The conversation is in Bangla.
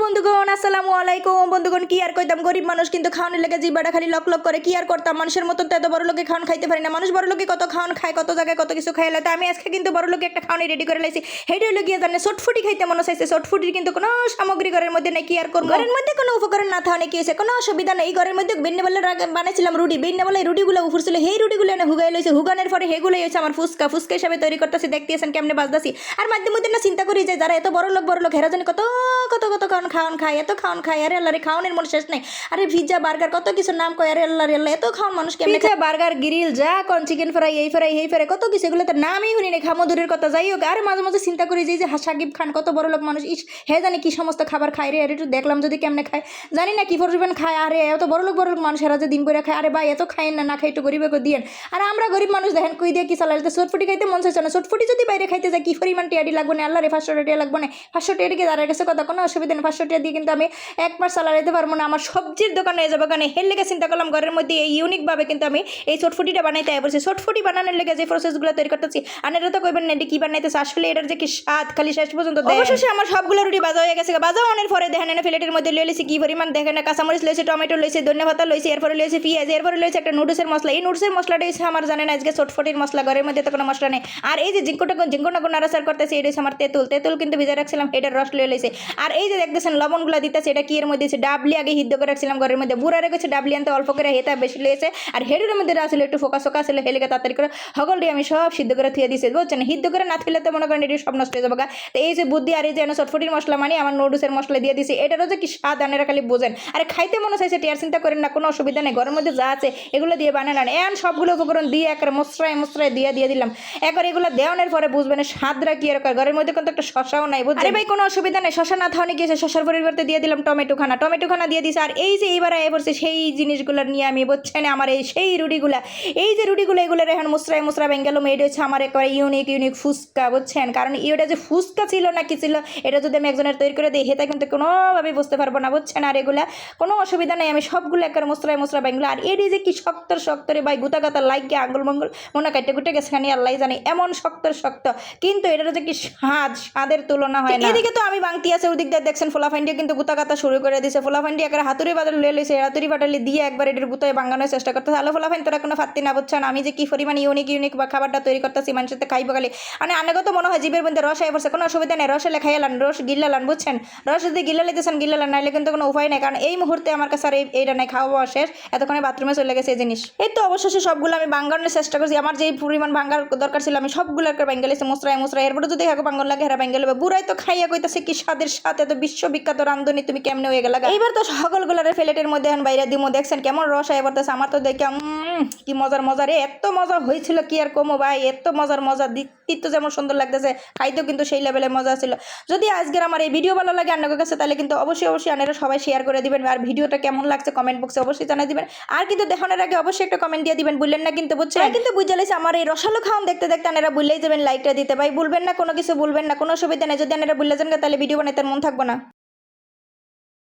বন্ধুগণ, আসসালামু আলাইকুম। বন্ধুগণ, কি আর কইতাম, গরিব মানুষ কিন্তু খাওয়ানোর লেগে জিবাটা খালি লক লক করে। কি আর করতাম, মানুষের মতন তো এত বড় লোকে খাওয়ান খাইতে পারি না। মানুষ বড় লোকে কত খাওয়ান খায়, কত জায়গায় কত কিছু খাইলে। তো আমি আজকে কিন্তু বড় লোকে একটা খাওয়ানি রেডি করে লাইছি। হেঁটে হইলো গিয়ে জানে চটফুটি খাইতে মনে চাইছে। চটফুটির কিন্তু কোনো সামগ্রী ঘরের মধ্যে নেই। কি আর করবো, ঘরের মধ্যে কোনো উপকরণ না থাকা কি হয়েছে, কোনো অসুবিধা নেই। ঘরের মধ্যে বেন্নে বলে বানাইছিলাম রুটি, বেন্নে বলে রুটিগুলো উফুরছিল, সেই রুটিগুলো এনে হুগাই লইছে। হুগানের পরে হেগুলোই হচ্ছে আমার ফুচকা হিসাবে তৈরি করতেছি। দেখতেছেন কেমনে বাজদাছি। আর মাঝে মধ্যে না চিন্তা করি যে যারা এত বড় লোক হেরা জানি কত কত কত খাওয়ান খায়, এত খাওয়ান খায়। আরে আল্লাহ রে, খাওয়ানের মনে শেষ নাই। আরে পিজ্জা বার্গার কত কিছু নাম কয়। আরে আল্লাহ রে আল্লাহ, এত খাওয়ান মানুষ কেমনে? পিজ্জা বার্গার গ্রিল যা কোন, চিকেন ফ্রাই এই ফ্রাই এই ফ্রাই কত কিছু, এগুলো তো নামই শুনি না, খামো দূরের কথা। যাই হোক, আর মাঝে মাঝে চিন্তা করি যে সাকিব খান কত বড় লোক মানুষ, ইস হে জানি কি সমস্ত খাবার খায় রে। একটু দেখলাম যদি কেমনে খায়, জানি না কি পরিমাণ খায়। আরে এত বড় লোক মানুষ এরা যে দিন করে খায়। আরে ভাই এত খায় না, না খাই একটু গরিবকে দিয়েন। আর আমরা গরিব মানুষ দেখেন কই দিয়ে কি চালাইতে। চটফুটি খাইতে মন চাইছে না। চটফুটি যদি বাইরে খাইতে যায় কি পরিমাণ টিয়াডি লাগবে না। আল্লাহ রে, 500 টাকা লাগবে না। 500 টাকা দিয়ে দাঁড়ায় গেছে কথা, কোনো অসুবিধা নেই। 500 টাকা দিয়ে কিন্তু আমি একবার চালাইতে পারবো না। আমার সবজির দোকানে হয়ে যাবে কারণ হের লেগে চিন্তা করলাম ঘরের মধ্যে এই ইউনিকভাবে কিন্তু আমি এই চটফুটিটা বানাইতে বলছি। চটফুটি বানানোর লেগে যে প্রসেসগুলো তৈরি করতেছি, আর এটা তো কইবেন না এটি কি বানাইতেছে। আসলে এটার যে কি স্বাদ খালি শেষ পর্যন্ত। অবশেষে আমার সবগুলো রুটি বাজা হয়ে গেছে। বাজা অনেক পরে দেখেন এনে প্লেটের মধ্যে লিয়ে লিছি কি পরিমাণ দেখেন, কাঁচামরিচ লইছে, টমেটো লইছে, ধনিয়া পাতা লইছে, এরপরে লইছে পেঁয়াজ, এরপরে লইছে একটা নুডলসের মশলা। এই নুডলসের মশলাটা হচ্ছে আমার জানেন আজকে চটফটির মশলা, ঘরের মধ্যে তো কোনো মশলা নেই। আর এই যে জিঙ্কটা নাড়াচাড়া করতেছে, এটা হচ্ছে আমার তেঁতুল কিন্তু ভিজে রাখছিলাম, এটার রস লয়ে লইছে। আর এই যে দেখতেছেন লবণগুলো দিতেছে, এটা কি এর মধ্যে ডাবলি আগে সিদ্ধ করে রাখছিলাম ঘরের মধ্যে। বুড়া রেখেছে ডাবলি আনতে অল্প করে, হেতা বেশি লইছে। আর হেডের মধ্যে আসলে একটু ফোকা ছিল, হেলেকে তাড়াতাড়ি করে হগলটি আমি সব সিদ্ধ করে থুয়ে দিয়েছি। বুঝছেন, সিদ্ধ করে না থুলে তো মনে করেন এটি সব নষ্ট হয়ে যাবে। তো এই যে বুদ্ধি, আর এই যে চটফটির মশলা মানে আমার নুডলসের মশলা দিয়ে দিয়েছি। এটারও যে কি স্বাদ আনেরা খালি বোঝেন। আর খাইতে মনে চাইছে টিয়ার চিন্তা করেন না, কোনো অসুবিধা নেই। ঘরের মধ্যে যা আছে এগুলো দিয়ে বানান। এন সবগুলো উপকরণ দিয়ে একবার মশরায় দিয়ে দিলাম। একবার এগুলো দেওয়ানোর পরে বুঝবেন স্বাদরা কি এরকম। ঘরের মধ্যে কিন্তু একটা শশাও নাই, বুঝছেন। আরে ভাই কোনো অসুবিধা নেই, শশা না থাওয়ানি গিয়েছে, শশার পরিবর্তে দিয়ে দিলাম টমেটো খানা দিয়ে দিয়েছে। আর এই যে এইবার আয় পড়ছে সেই জিনিসগুলো নিয়ে আমি, বুঝছেন, আমার এই সেই রুটিগুলা, এই যে রুটিগুলো এগুলো এখন মুসরা বেঙ্গালো মেড হচ্ছে আমার একেবারে ইউনিক ফুচকা, বুঝছেন। কারণ এটা যে ফুচকা ছিল না কি ছিল, এটা যদি আমি একজনের তৈরি করে দিই হেতা কিন্তু কোনোভাবে বুঝতে পারবো না, বুঝছেন। আর এগুলা কোনো অসুবিধা নেই, আমি সবগুলো একেবারে মুসরা বেঙ্গলো। আর এটি যে কি শক্তরে ভাই গুতা গাতা লাইকে আঙ্গুল মঙ্গল মনে কাটতে কুটে গেছে খানি আল্লাহ জানে, এমন শক্ত কিন্তু এটার যে কি স্বাদের তুলনা হয় না। এদিকে তো আমি বাংতি আছে, ওদিক দিয়ে দেখছেন ফোলাফাইন্ডি কিন্তু গুতা গাতা শুরু করে দিয়েছে। ফোলাফাইন্ডি একবার হাতুড়ি বাদল লয়ে লইছে, হাতুড়ি বাটালি দিয়ে একবার এটার গুতায় বাঙ্গানোর চেষ্টা করতেছে। আলো ফোলাফাইন তোরা কোনো ফাত্তি না, বুঝছেন। আমি যে কি পরিমাণ ইউনিক বা খাবারটা তৈরি করতেছি মানুষের খাইবো খালি। মানে আনেগত মনে হয় জীবের মধ্যে রস আয় পড়ছে, কোনো অসুবিধা নেই। রস এলে খাইলান, রস গিল্লালান, বুঝছেন। রস যদি গিল্লা লিতেছেন গিল্লালান, নাইলে কিন্তু কোনো উপায় নেই। কারণ এই মুহূর্তে আমার কাছে আর এইটা নাই, খাওয়া শেষ। এতক্ষণে বাথরুমে চলে গেছে এই জিনিস। এই তো অবশেষে সবগুলো আমি বাঙ্গানোর চেষ্টা করছি। আমার যেই পরিমাণ ভাঙ্গার দরকার ছিল আমি সবগুলো একটা বাঙ্গালিছে মুসরায়। এরপরে যদি হাগো বাঙ্গন লাগে হেরা বাঙ্গাল হবে। বুড়াই তো খাইয়া কইতাছে কি স্বাদের সাথে এত বিশ্ববিখ্যাত রান্ধনি তুমি কেমনে হয়ে গেলা। এইবার তো সকলগুলার প্লেটের মধ্যে এখন বাইরে দিমো, দেখছেন কেমন রস আয় পড়তেছে। আমার তো দেখে কি মজার এত মজা হয়েছিল কি আর কমো ভাই, এত মজা দিতে যেমন সুন্দর লাগতেছে, খাইতেও কিন্তু সেই লেভেলে মজা ছিল। যদি আজকের আমার এই ভিডিও ভালো লাগে আপনাদের কাছে, তাহলে কিন্তু অবশ্যই আপনারা সবাই শেয়ার করে দিবেন। আর ভিডিওটা কেমন লাগছে কমেন্ট বক্সে অবশ্যই জানাই দিবেন। আর কিন্তু দেখানোর আগে অবশ্যই একটা কমেন্ট দিয়ে দিবেন, বললেন না কিন্তু, বুঝছেন। কিন্তু বুঝে লাইছে আমার এই রসালো খাওয়ান দেখতে আপনারা ভুলেই যাবেন লাইকটা দিতে। ভাই ভুলবেন না, কোনো কিছু ভুলবেন না, কোনো অসুবিধা নেই। যদি আপনারা ভুলে যান তাহলে ভিডিও বানাইতে মন থাকবো না।